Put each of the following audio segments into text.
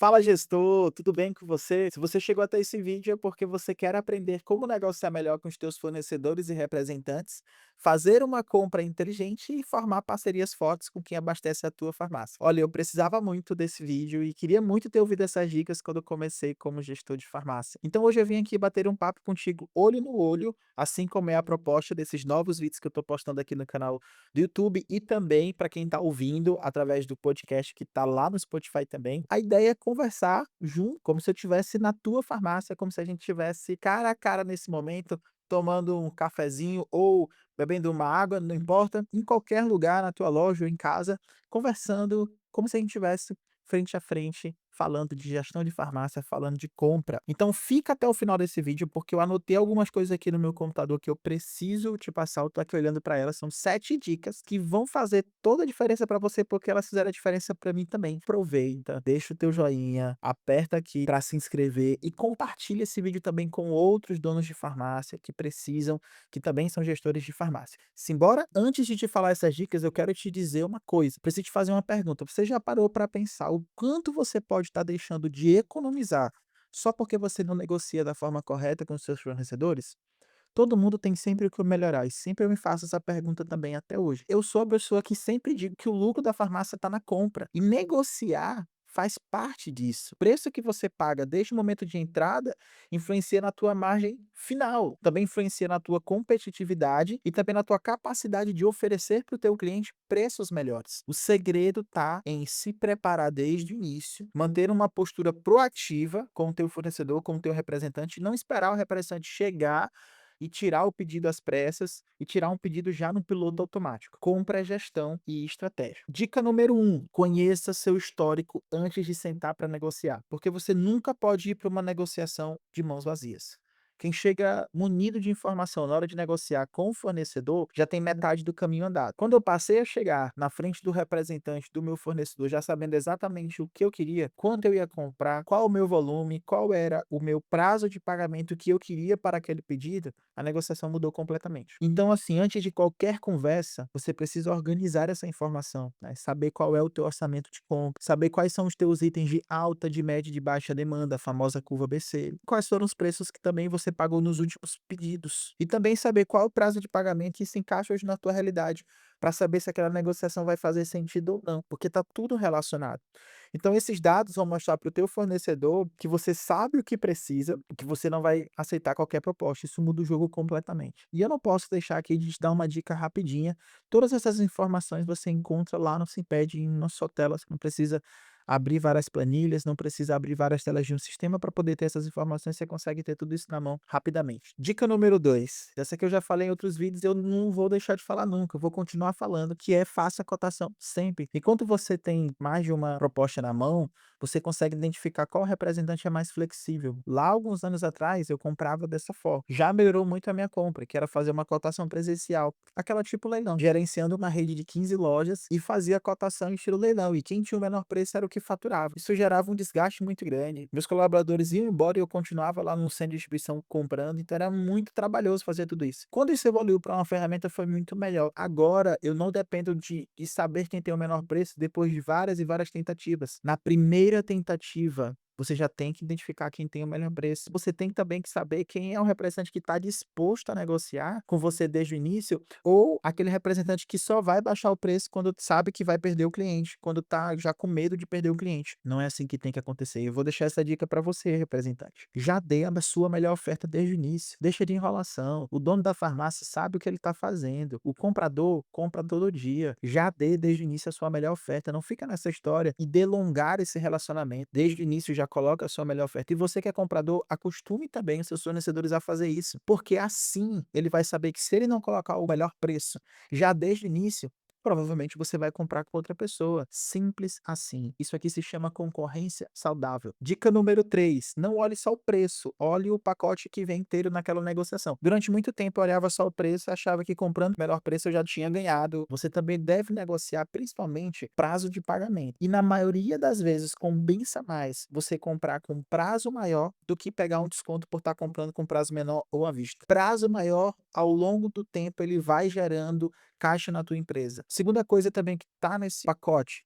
Fala gestor, tudo bem com você? Se você chegou até esse vídeo é porque você quer aprender como negociar melhor com os teus fornecedores e representantes, fazer uma compra inteligente e formar parcerias fortes com quem abastece a tua farmácia. Olha, eu precisava muito desse vídeo e queria muito ter ouvido essas dicas quando eu comecei como gestor de farmácia. Então hoje eu vim aqui bater um papo contigo olho no olho, assim como é a proposta desses novos vídeos que eu estou postando aqui no canal do YouTube e também para quem está ouvindo através do podcast que está lá no Spotify também. A ideia é conversar junto, como se eu estivesse na tua farmácia, como se a gente tivesse cara a cara nesse momento, tomando um cafezinho ou bebendo uma água, não importa, em qualquer lugar, na tua loja ou em casa, conversando como se a gente tivesse frente a frente, falando de gestão de farmácia, falando de compra. Então fica até o final desse vídeo, porque eu anotei algumas coisas aqui no meu computador que eu preciso te passar, eu tô aqui olhando para elas, são 7 dicas que vão fazer toda a diferença para você, porque elas fizeram a diferença para mim também. Aproveita, deixa o teu joinha, aperta aqui para se inscrever e compartilha esse vídeo também com outros donos de farmácia que precisam, que também são gestores de farmácia. Simbora, antes de te falar essas dicas, eu quero te dizer uma coisa, preciso te fazer uma pergunta. Você já parou para pensar o quanto você pode estar deixando de economizar só porque você não negocia da forma correta com os seus fornecedores? Todo mundo tem sempre o que melhorar e sempre eu me faço essa pergunta também até hoje. Eu sou a pessoa que sempre digo que o lucro da farmácia está na compra e negociar faz parte disso. O preço que você paga desde o momento de entrada influencia na tua margem final, também influencia na tua competitividade e também na tua capacidade de oferecer para o teu cliente preços melhores. O segredo está em se preparar desde o início, manter uma postura proativa com o teu fornecedor, com o teu representante, não esperar o representante chegar e tirar o pedido às pressas e tirar um pedido já no piloto automático. Compra, gestão e estratégia. Dica número um: conheça seu histórico antes de sentar para negociar, porque você nunca pode ir para uma negociação de mãos vazias. Quem chega munido de informação na hora de negociar com o fornecedor já tem metade do caminho andado. Quando eu passei a chegar na frente do representante do meu fornecedor, já sabendo exatamente o que eu queria, quanto eu ia comprar, qual o meu volume, qual era o meu prazo de pagamento que eu queria para aquele pedido, a negociação mudou completamente. Então, assim, antes de qualquer conversa, você precisa organizar essa informação, né? Saber qual é o teu orçamento de compra, saber quais são os teus itens de alta, de média e de baixa demanda, a famosa curva ABC. Quais foram os preços que também você pagou nos últimos pedidos. E também saber qual é o prazo de pagamento que se encaixa hoje na tua realidade, para saber se aquela negociação vai fazer sentido ou não, porque está tudo relacionado. Então esses dados vão mostrar para o teu fornecedor que você sabe o que precisa, que você não vai aceitar qualquer proposta, isso muda o jogo completamente. E eu não posso deixar aqui de te dar uma dica rapidinha, todas essas informações você encontra lá no Simped em uma só tela, você não precisa abrir várias planilhas, não precisa abrir várias telas de um sistema para poder ter essas informações, você consegue ter tudo isso na mão rapidamente. Dica número 2, essa que eu já falei em outros vídeos, eu não vou deixar de falar nunca, eu vou continuar falando, que é faça a cotação sempre. Enquanto você tem mais de uma proposta na mão, você consegue identificar qual representante é mais flexível. Lá, alguns anos atrás, eu comprava dessa forma. Já melhorou muito a minha compra, que era fazer uma cotação presencial, aquela tipo leilão, gerenciando uma rede de 15 lojas e fazia a cotação em estilo leilão. E quem tinha o menor preço era o que faturava. Isso gerava um desgaste muito grande. Meus colaboradores iam embora e eu continuava lá no centro de distribuição comprando, então era muito trabalhoso fazer tudo isso. Quando isso evoluiu para uma ferramenta, foi muito melhor. Agora, eu não dependo de saber quem tem o menor preço depois de várias e várias tentativas. Na primeira tentativa, você já tem que identificar quem tem o melhor preço. Você tem também que saber quem é o representante que está disposto a negociar com você desde o início, ou aquele representante que só vai baixar o preço quando sabe que vai perder o cliente, quando está já com medo de perder o cliente. Não é assim que tem que acontecer. Eu vou deixar essa dica para você, representante. Já dê a sua melhor oferta desde o início. Deixa de enrolação. O dono da farmácia sabe o que ele está fazendo. O comprador compra todo dia. Já dê desde o início a sua melhor oferta. Não fica nessa história e delongar esse relacionamento. Desde o início já coloca a sua melhor oferta. E você que é comprador, acostume também os seus fornecedores a fazer isso, porque assim ele vai saber que se ele não colocar o melhor preço já desde o início, provavelmente você vai comprar com outra pessoa. Simples assim. Isso aqui se chama concorrência saudável. Dica número 3: não olhe só o preço, olhe o pacote que vem inteiro naquela negociação. Durante muito tempo eu olhava só o preço, achava que comprando o melhor preço eu já tinha ganhado. Você também deve negociar principalmente prazo de pagamento. E na maioria das vezes compensa mais você comprar com prazo maior do que pegar um desconto por estar comprando com prazo menor ou à vista. Prazo maior, ao longo do tempo, ele vai gerando caixa na tua empresa. Segunda coisa também que está nesse pacote,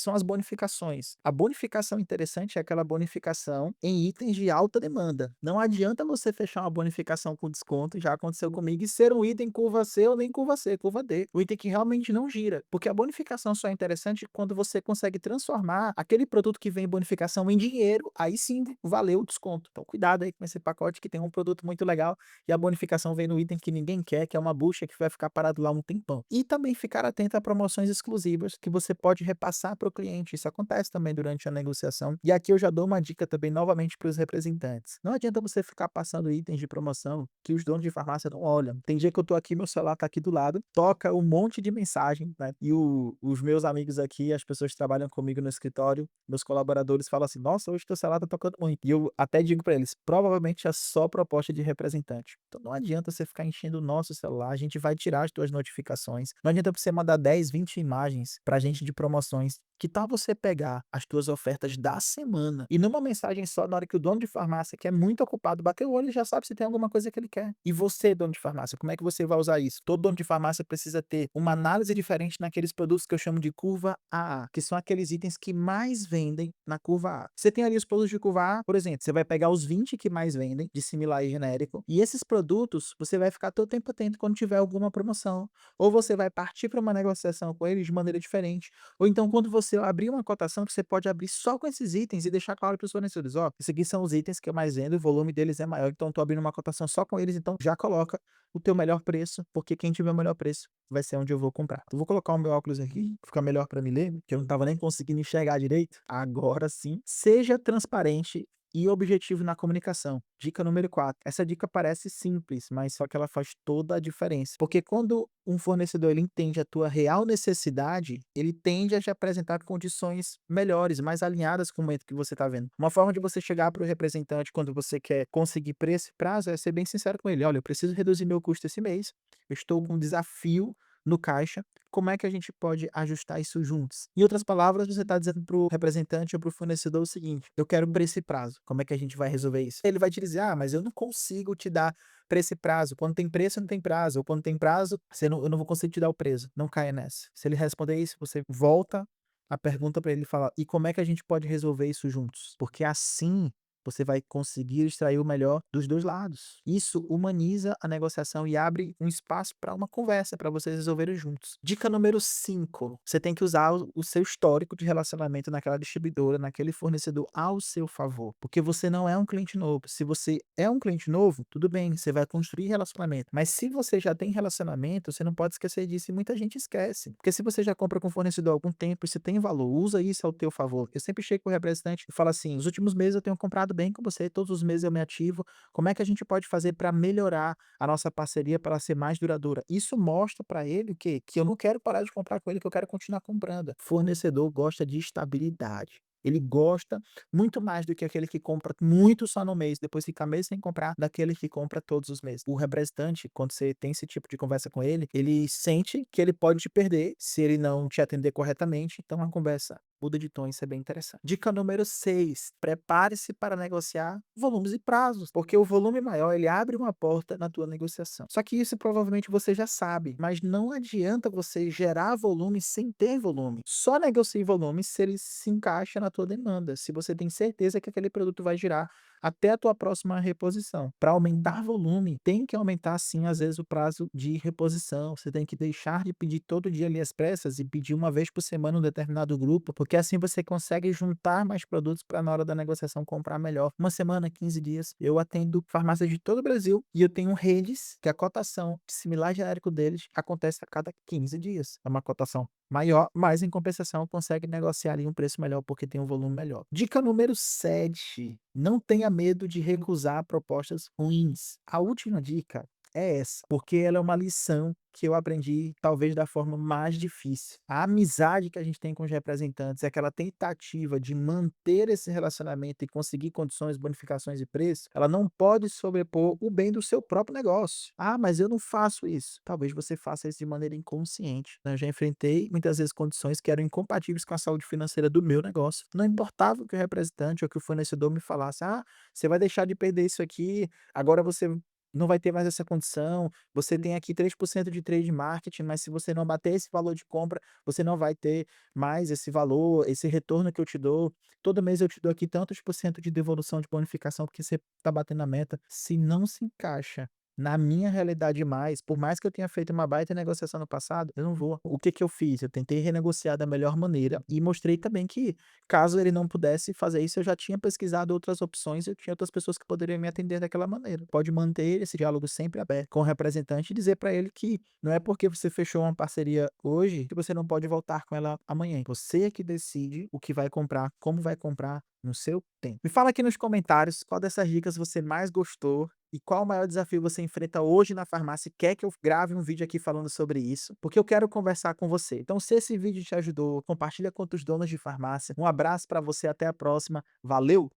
são as bonificações. A bonificação interessante é aquela bonificação em itens de alta demanda. Não adianta você fechar uma bonificação com desconto, já aconteceu comigo, e ser um item curva C ou nem curva C, curva D. O item que realmente não gira. Porque a bonificação só é interessante quando você consegue transformar aquele produto que vem em bonificação em dinheiro, aí sim valeu o desconto. Então cuidado aí com esse pacote que tem um produto muito legal e a bonificação vem no item que ninguém quer, que é uma bucha que vai ficar parado lá um tempão. E também ficar atento a promoções exclusivas que você pode repassar para o cliente. Isso acontece também durante a negociação. E aqui eu já dou uma dica também novamente para os representantes. Não adianta você ficar passando itens de promoção que os donos de farmácia não olham. Tem dia que eu tô aqui, meu celular tá aqui do lado, toca um monte de mensagem, né? E os meus amigos aqui, as pessoas que trabalham comigo no escritório, meus colaboradores falam assim: nossa, hoje teu celular tá tocando muito. E eu até digo para eles: provavelmente é só proposta de representante. Então não adianta você ficar enchendo o nosso celular, a gente vai tirar as tuas notificações. Não adianta você mandar 10, 20 imagens pra gente de promoções. Que tal você pegar as tuas ofertas da semana e numa mensagem só, na hora que o dono de farmácia, que é muito ocupado, bater o olho, ele já sabe se tem alguma coisa que ele quer. E você, dono de farmácia, como é que você vai usar isso? Todo dono de farmácia precisa ter uma análise diferente naqueles produtos que eu chamo de curva AA, que são aqueles itens que mais vendem na curva A. Você tem ali os produtos de curva A, por exemplo, você vai pegar os 20 que mais vendem, de similar e genérico, e esses produtos você vai ficar todo tempo atento quando tiver alguma promoção. Ou você vai partir para uma negociação com eles de maneira diferente. Ou então, quando você abrir uma cotação, você pode abrir só com esses itens e deixar claro para os fornecedores: ó, esses aqui são os itens que eu mais vendo, o volume deles é maior, então estou abrindo uma cotação só com eles, então já coloca o teu melhor preço, porque quem tiver o melhor preço vai ser onde eu vou comprar. Eu vou colocar o meu óculos aqui, ficar melhor para me ler, que eu não estava nem conseguindo enxergar direito. Agora sim, seja transparente e objetivo na comunicação. Dica número 4. Essa dica parece simples, mas só que ela faz toda a diferença. Porque quando um fornecedor ele entende a tua real necessidade, ele tende a te apresentar condições melhores, mais alinhadas com o momento que você está vendo. Uma forma de você chegar para o representante quando você quer conseguir preço e prazo é ser bem sincero com ele: olha, eu preciso reduzir meu custo esse mês, eu estou com um desafio no caixa, como é que a gente pode ajustar isso juntos? Em outras palavras, você está dizendo para o representante ou para o fornecedor o seguinte: eu quero para esse prazo, como é que a gente vai resolver isso? Ele vai te dizer: ah, mas eu não consigo te dar para esse prazo. Quando tem preço, não tem prazo. Ou quando tem prazo, eu não vou conseguir te dar o preço. Não caia nessa. Se ele responder isso, você volta a pergunta para ele e fala: e como é que a gente pode resolver isso juntos? Porque assim você vai conseguir extrair o melhor dos dois lados. Isso humaniza a negociação e abre um espaço para uma conversa, para vocês resolverem juntos. Dica número 5: você tem que usar o seu histórico de relacionamento naquela distribuidora, naquele fornecedor ao seu favor, porque você não é um cliente novo. Se você é um cliente novo, tudo bem, você vai construir relacionamento, mas se você já tem relacionamento, você não pode esquecer disso, e muita gente esquece, porque se você já compra com o fornecedor há algum tempo e você tem valor, usa isso ao teu favor. Eu sempre chego com o representante e falo assim: nos últimos meses eu tenho comprado bem com você, todos os meses eu me ativo, como é que a gente pode fazer para melhorar a nossa parceria para ela ser mais duradoura? Isso mostra para ele o quê? Que eu não quero parar de comprar com ele, que eu quero continuar comprando. Fornecedor gosta de estabilidade. Ele gosta muito mais do que aquele que compra muito só no mês, depois fica mês sem comprar, daquele que compra todos os meses. O representante, quando você tem esse tipo de conversa com ele sente que ele pode te perder se ele não te atender corretamente, então a conversa muda de tom, isso é bem interessante. Dica número 6: prepare-se para negociar volumes e prazos, porque o volume maior, ele abre uma porta na tua negociação. Só que isso provavelmente você já sabe, mas não adianta você gerar volume sem ter volume. Só negocie volume se ele se encaixa na tua demanda, se você tem certeza que aquele produto vai girar até a tua próxima reposição. Para aumentar volume, tem que aumentar sim, às vezes, o prazo de reposição. Você tem que deixar de pedir todo dia ali as pressas e pedir uma vez por semana um determinado grupo, porque assim você consegue juntar mais produtos para na hora da negociação comprar melhor. Uma semana, 15 dias. Eu atendo farmácias de todo o Brasil e eu tenho redes que a cotação similar genérico deles acontece a cada 15 dias. É uma cotação maior, mas em compensação consegue negociar ali um preço melhor porque tem um volume melhor. Dica número 7: não tenha medo de recusar propostas ruins. A última dica é essa, porque ela é uma lição que eu aprendi talvez da forma mais difícil. A amizade que a gente tem com os representantes, é aquela tentativa de manter esse relacionamento e conseguir condições, bonificações e preço, ela não pode sobrepor o bem do seu próprio negócio. Ah, mas eu não faço isso. Talvez você faça isso de maneira inconsciente, né? Eu já enfrentei muitas vezes condições que eram incompatíveis com a saúde financeira do meu negócio. Não importava o que o representante ou que o fornecedor me falasse: ah, você vai deixar de perder isso aqui, agora você não vai ter mais essa condição, você tem aqui 3% de trade marketing, mas se você não bater esse valor de compra, você não vai ter mais esse valor, esse retorno que eu te dou. Todo mês eu te dou aqui tantos por cento de devolução de bonificação, porque você está batendo a meta. Se não se encaixa na minha realidade mais, por mais que eu tenha feito uma baita negociação no passado, eu não vou. O que que eu fiz? Eu tentei renegociar da melhor maneira e mostrei também que, caso ele não pudesse fazer isso, eu já tinha pesquisado outras opções, eu tinha outras pessoas que poderiam me atender daquela maneira. Pode manter esse diálogo sempre aberto com o representante e dizer para ele que não é porque você fechou uma parceria hoje que você não pode voltar com ela amanhã. Você é que decide o que vai comprar, como vai comprar, no seu tempo. Me fala aqui nos comentários qual dessas dicas você mais gostou e qual o maior desafio você enfrenta hoje na farmácia e quer que eu grave um vídeo aqui falando sobre isso, porque eu quero conversar com você. Então, se esse vídeo te ajudou, compartilha com outros donos de farmácia. Um abraço para você, até a próxima. Valeu!